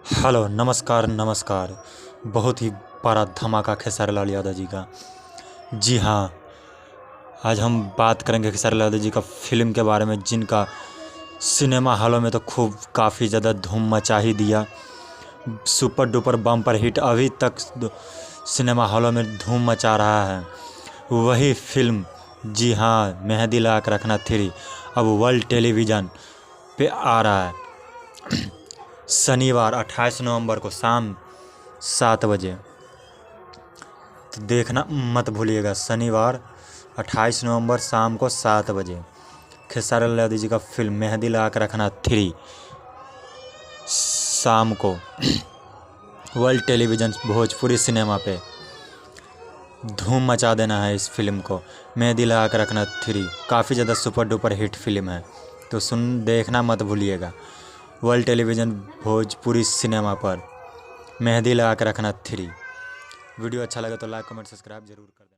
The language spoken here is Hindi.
हेलो नमस्कार नमस्कार। बहुत ही बड़ा धमाका खेसारी लाल यादव जी का। जी हाँ, आज हम बात करेंगे खेसारी लाल यादव जी का फिल्म के बारे में, जिनका सिनेमा हॉलों में तो खूब काफ़ी ज़्यादा धूम मचा ही दिया। सुपर डुपर बम्पर हिट अभी तक सिनेमा हॉलों में धूम मचा रहा है। वही फिल्म, जी हाँ, मेहंदी लगा के रखना 3 अब वर्ल्ड टेलीविज़न पे आ रहा है शनिवार 28 नवंबर को शाम 7 बजे। तो देखना मत भूलिएगा, शनिवार 28 नवंबर शाम को 7 बजे खेसारी लाल यादव जी का फिल्म मेहंदी लगा के रखना 3 शाम को वर्ल्ड टेलीविज़न भोजपुरी सिनेमा पे धूम मचा देना है। इस फिल्म को मेहंदी लगा के रखना 3 काफ़ी ज़्यादा सुपर डुपर हिट फिल्म है, तो देखना मत भूलिएगा। वर्ल्ड टेलीविज़न भोजपुरी सिनेमा पर मेहंदी लगा के रखना 3। वीडियो अच्छा लगे तो लाइक कमेंट सब्सक्राइब जरूर कर देना।